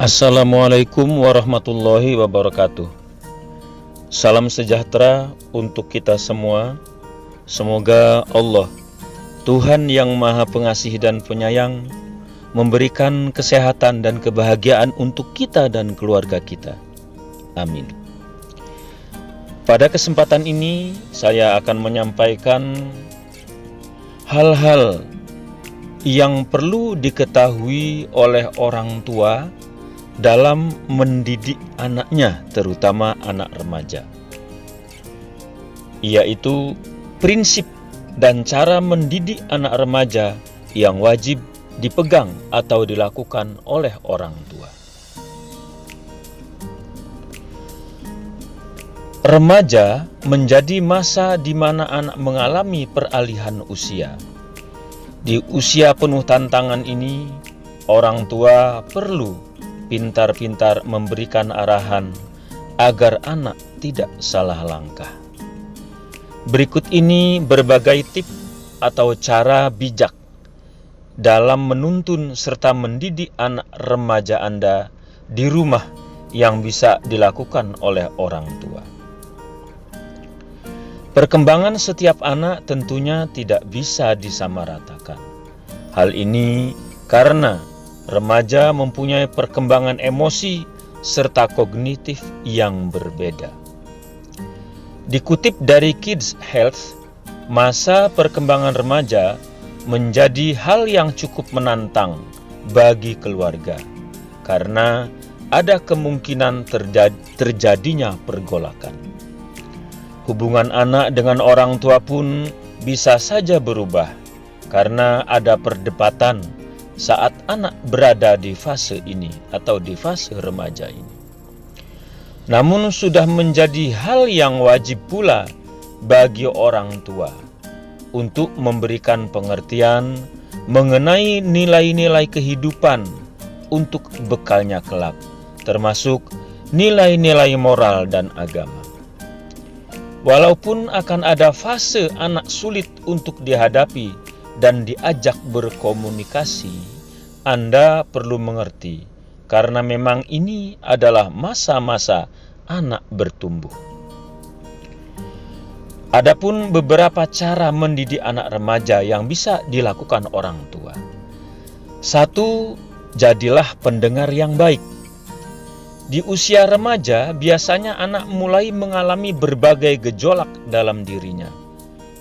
Assalamualaikum warahmatullahi wabarakatuh. Salam sejahtera untuk kita semua. Semoga Allah, Tuhan yang Maha Pengasih dan Penyayang, memberikan kesehatan dan kebahagiaan untuk kita dan keluarga kita. Amin. Pada kesempatan ini, saya akan menyampaikan hal-hal yang perlu diketahui oleh orang tua dalam mendidik anaknya, terutama anak remaja, yaitu prinsip dan cara mendidik anak remaja yang wajib dipegang atau dilakukan oleh orang tua. Remaja menjadi masa di mana anak mengalami peralihan usia. Di usia penuh tantangan ini, orang tua perlu pintar-pintar memberikan arahan agar anak tidak salah langkah. Berikut ini berbagai tips atau cara bijak dalam menuntun serta mendidik anak remaja Anda di rumah yang bisa dilakukan oleh orang tua. Perkembangan setiap anak tentunya tidak bisa disamaratakan. Hal ini karena remaja mempunyai perkembangan emosi serta kognitif yang berbeda. Dikutip dari Kids Health, masa perkembangan remaja menjadi hal yang cukup menantang bagi keluarga karena ada kemungkinan terjadinya pergolakan. Hubungan anak dengan orang tua pun bisa saja berubah karena ada perdebatan saat anak berada di fase ini atau di fase remaja ini. Namun sudah menjadi hal yang wajib pula bagi orang tua untuk memberikan pengertian mengenai nilai-nilai kehidupan untuk bekalnya kelak, termasuk nilai-nilai moral dan agama. Walaupun akan ada fase anak sulit untuk dihadapi dan diajak berkomunikasi, Anda perlu mengerti karena memang ini adalah masa-masa anak bertumbuh. Adapun beberapa cara mendidik anak remaja yang bisa dilakukan orang tua. 1. Jadilah pendengar yang baik. Di usia remaja, biasanya anak mulai mengalami berbagai gejolak dalam dirinya,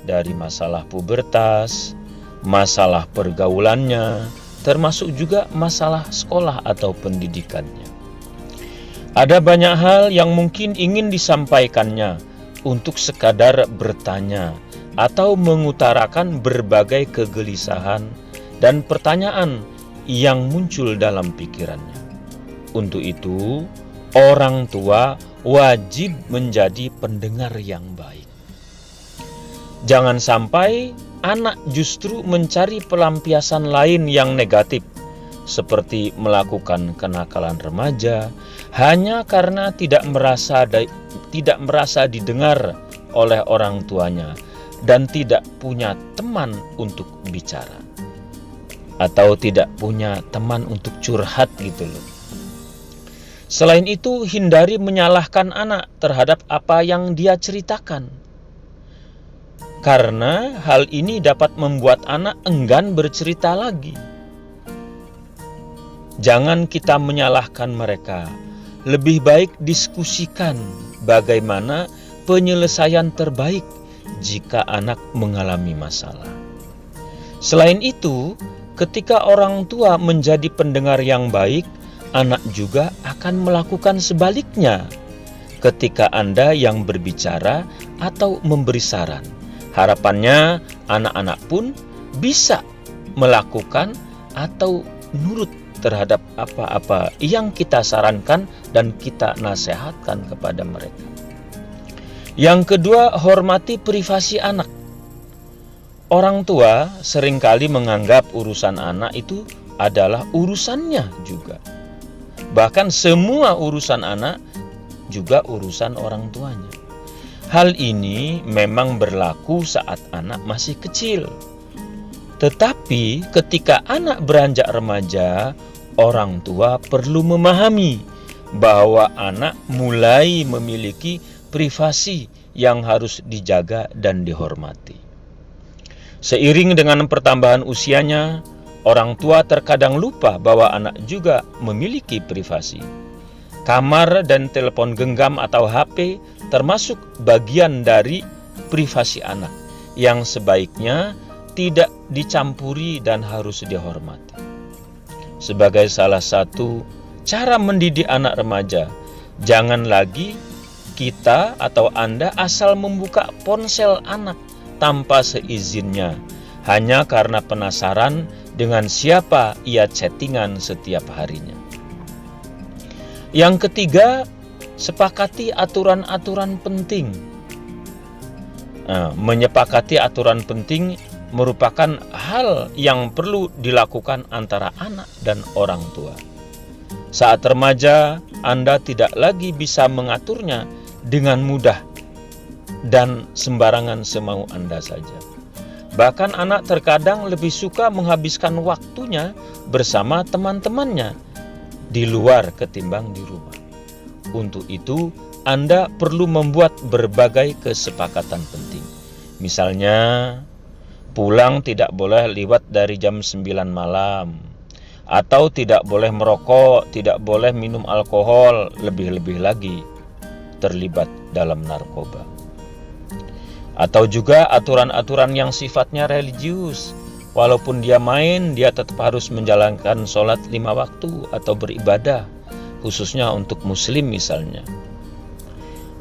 dari masalah pubertas, masalah pergaulannya, termasuk juga masalah sekolah atau pendidikannya. Ada banyak hal yang mungkin ingin disampaikannya untuk sekadar bertanya atau mengutarakan berbagai kegelisahan dan pertanyaan yang muncul dalam pikirannya. Untuk itu, orang tua wajib menjadi pendengar yang baik. Jangan sampai anak justru mencari pelampiasan lain yang negatif, seperti melakukan kenakalan remaja, hanya karena tidak merasa didengar oleh orang tuanya dan tidak punya teman untuk bicara, atau tidak punya teman untuk curhat gitu loh. Selain itu, hindari menyalahkan anak terhadap apa yang dia ceritakan, karena hal ini dapat membuat anak enggan bercerita lagi. Jangan kita menyalahkan mereka. Lebih baik diskusikan bagaimana penyelesaian terbaik jika anak mengalami masalah. Selain itu, ketika orang tua menjadi pendengar yang baik, anak juga akan melakukan sebaliknya ketika Anda yang berbicara atau memberi saran. Harapannya anak-anak pun bisa melakukan atau nurut terhadap apa-apa yang kita sarankan dan kita nasihatkan kepada mereka. Yang kedua, hormati privasi anak. Orang tua seringkali menganggap urusan anak itu adalah urusannya juga. Bahkan semua urusan anak juga urusan orang tuanya. Hal ini memang berlaku saat anak masih kecil. Tetapi ketika anak beranjak remaja, orang tua perlu memahami bahwa anak mulai memiliki privasi yang harus dijaga dan dihormati. Seiring dengan pertambahan usianya, orang tua terkadang lupa bahwa anak juga memiliki privasi. Kamar dan telepon genggam atau HP termasuk bagian dari privasi anak yang sebaiknya tidak dicampuri dan harus dihormati. Sebagai salah satu cara mendidik anak remaja, jangan lagi kita atau Anda asal membuka ponsel anak tanpa seizinnya, hanya karena penasaran dengan siapa ia chattingan setiap harinya. Yang ketiga, sepakati aturan-aturan penting. Menyepakati aturan penting merupakan hal yang perlu dilakukan antara anak dan orang tua. Saat remaja, Anda tidak lagi bisa mengaturnya dengan mudah dan sembarangan semau Anda saja. Bahkan anak terkadang lebih suka menghabiskan waktunya bersama teman-temannya di luar ketimbang di rumah. Untuk itu, Anda perlu membuat berbagai kesepakatan penting. Misalnya, pulang tidak boleh lewat dari jam 9 malam, atau tidak boleh merokok, tidak boleh minum alkohol, lebih-lebih lagi terlibat dalam narkoba. Atau juga aturan-aturan yang sifatnya religius. Walaupun dia main, dia tetap harus menjalankan sholat 5 waktu atau beribadah, khususnya untuk muslim misalnya.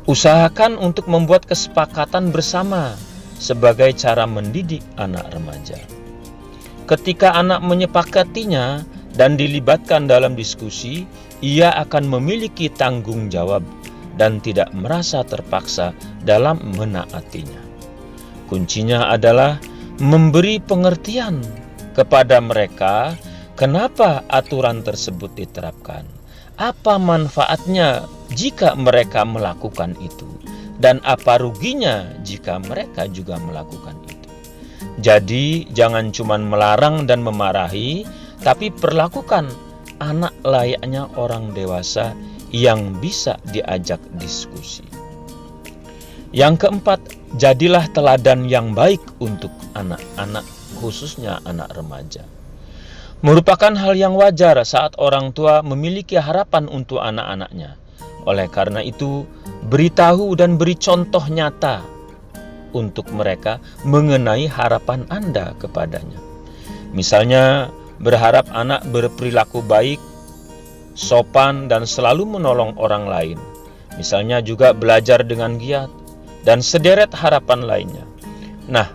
Usahakan untuk membuat kesepakatan bersama sebagai cara mendidik anak remaja. Ketika anak menyepakatinya dan dilibatkan dalam diskusi, ia akan memiliki tanggung jawab dan tidak merasa terpaksa dalam menaatinya. Kuncinya adalah memberi pengertian kepada mereka kenapa aturan tersebut diterapkan, apa manfaatnya jika mereka melakukan itu, dan apa ruginya jika mereka juga melakukan itu. Jadi jangan cuma melarang dan memarahi, tapi perlakukan anak layaknya orang dewasa yang bisa diajak diskusi. Yang keempat, jadilah teladan yang baik untuk anak-anak, khususnya anak remaja. Merupakan hal yang wajar saat orang tua memiliki harapan untuk anak-anaknya. Oleh karena itu, beritahu dan beri contoh nyata untuk mereka mengenai harapan Anda kepadanya. Misalnya, berharap anak berperilaku baik, sopan, dan selalu menolong orang lain. Misalnya juga belajar dengan giat, dan sederet harapan lainnya. Nah,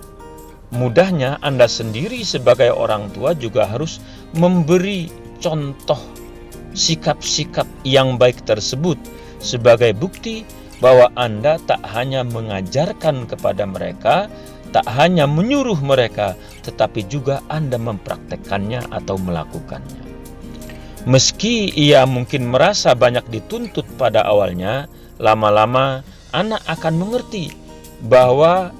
mudahnya Anda sendiri sebagai orang tua juga harus memberi contoh sikap-sikap yang baik tersebut sebagai bukti bahwa Anda tak hanya mengajarkan kepada mereka, tak hanya menyuruh mereka, tetapi juga Anda mempraktekkannya atau melakukannya. Meski ia mungkin merasa banyak dituntut pada awalnya, lama-lama anak akan mengerti bahwa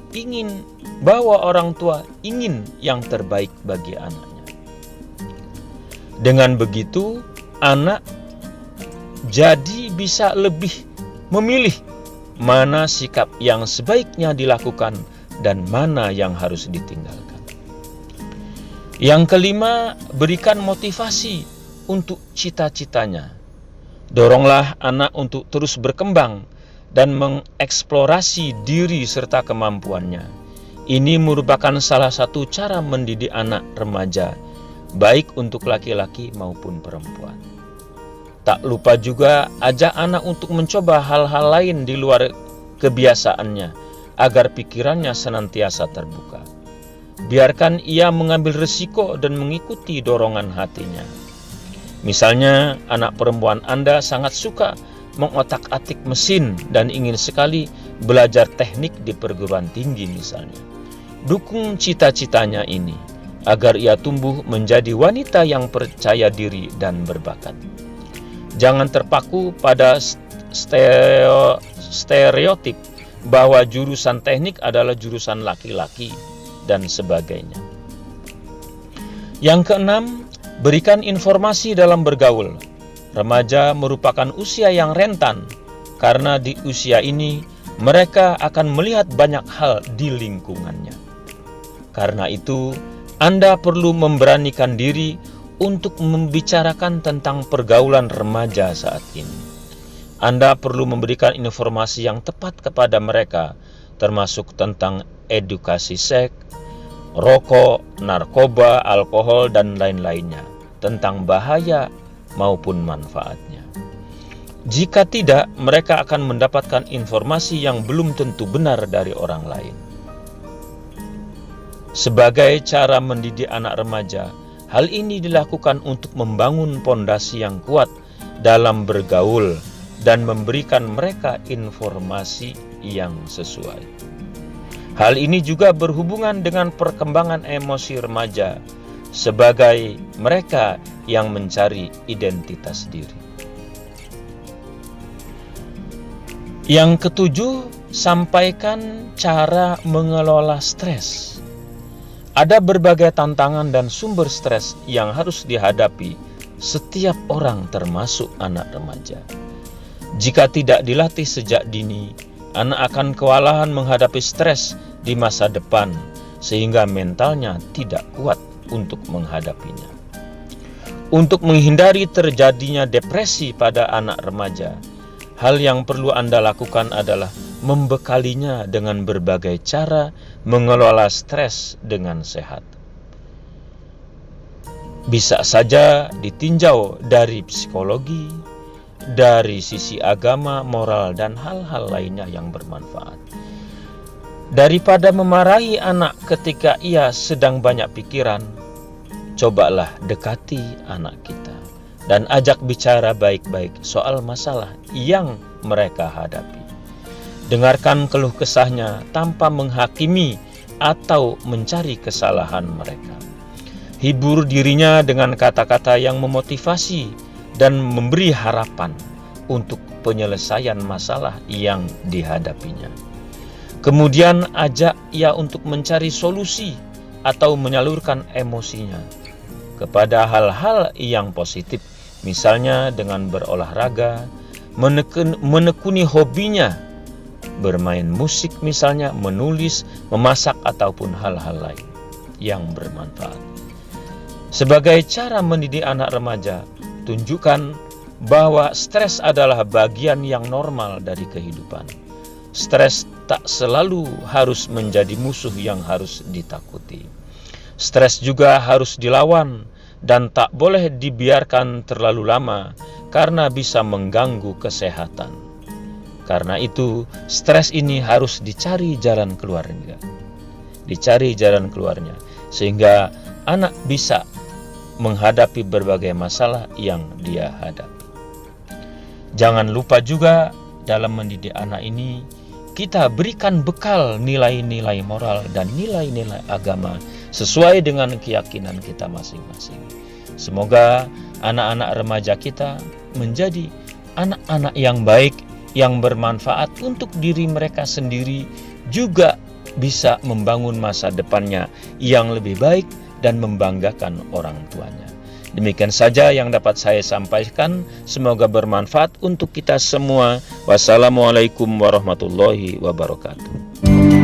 orang tua ingin yang terbaik bagi anaknya. Dengan begitu, anak jadi bisa lebih memilih mana sikap yang sebaiknya dilakukan dan mana yang harus ditinggalkan. Yang kelima, berikan motivasi untuk cita-citanya. Doronglah anak untuk terus berkembang dan mengeksplorasi diri serta kemampuannya. Ini merupakan salah satu cara mendidik anak remaja, baik untuk laki-laki maupun perempuan. Tak lupa juga ajak anak untuk mencoba hal-hal lain di luar kebiasaannya, agar pikirannya senantiasa terbuka. Biarkan ia mengambil risiko dan mengikuti dorongan hatinya. Misalnya, anak perempuan Anda sangat suka mengotak-atik mesin dan ingin sekali belajar teknik di perguruan tinggi misalnya. Dukung cita-citanya ini, agar ia tumbuh menjadi wanita yang percaya diri dan berbakat. Jangan terpaku pada stereotip bahwa jurusan teknik adalah jurusan laki-laki dan sebagainya. Yang keenam, Berikan informasi dalam bergaul. Remaja merupakan usia yang rentan, karena di usia ini mereka akan melihat banyak hal di lingkungannya. Karena itu, Anda perlu memberanikan diri untuk membicarakan tentang pergaulan remaja saat ini. Anda perlu memberikan informasi yang tepat kepada mereka, termasuk tentang edukasi seks, rokok, narkoba, alkohol, dan lain-lainnya, tentang bahaya maupun manfaatnya. Jika tidak, mereka akan mendapatkan informasi yang belum tentu benar dari orang lain. Sebagai cara mendidik anak remaja, hal ini dilakukan untuk membangun pondasi yang kuat dalam bergaul dan memberikan mereka informasi yang sesuai. Hal ini juga berhubungan dengan perkembangan emosi remaja sebagai mereka yang mencari identitas diri. Yang ketujuh, sampaikan cara mengelola stres. Ada berbagai tantangan dan sumber stres yang harus dihadapi setiap orang, termasuk anak remaja. Jika tidak dilatih sejak dini, anak akan kewalahan menghadapi stres di masa depan, sehingga mentalnya tidak kuat untuk menghadapinya. Untuk menghindari terjadinya depresi pada anak remaja, hal yang perlu Anda lakukan adalah membekalinya dengan berbagai cara mengelola stres dengan sehat. Bisa saja ditinjau dari psikologi, dari sisi agama, moral, dan hal-hal lainnya yang bermanfaat. Daripada memarahi anak ketika ia sedang banyak pikiran, cobalah dekati anak kita dan ajak bicara baik-baik soal masalah yang mereka hadapi. Dengarkan keluh kesahnya tanpa menghakimi atau mencari kesalahan mereka. Hibur dirinya dengan kata-kata yang memotivasi dan memberi harapan untuk penyelesaian masalah yang dihadapinya. Kemudian ajak ia untuk mencari solusi atau menyalurkan emosinya kepada hal-hal yang positif, misalnya dengan berolahraga, menekuni hobinya, bermain musik misalnya, menulis, memasak, ataupun hal-hal lain yang bermanfaat. Sebagai cara mendidik anak remaja, tunjukkan bahwa stres adalah bagian yang normal dari kehidupan. Stres tak selalu harus menjadi musuh yang harus ditakuti. Stres juga harus dilawan dan tak boleh dibiarkan terlalu lama karena bisa mengganggu kesehatan. Karena itu, stres ini harus dicari jalan keluarnya. Dicari jalan keluarnya sehingga anak bisa menghadapi berbagai masalah yang dia hadapi. Jangan lupa juga dalam mendidik anak ini, kita berikan bekal nilai-nilai moral dan nilai-nilai agama sesuai dengan keyakinan kita masing-masing. Semoga anak-anak remaja kita menjadi anak-anak yang baik, yang bermanfaat untuk diri mereka sendiri, juga bisa membangun masa depannya yang lebih baik dan membanggakan orang tuanya. Demikian saja yang dapat saya sampaikan. Semoga bermanfaat untuk kita semua. Wassalamualaikum warahmatullahi wabarakatuh.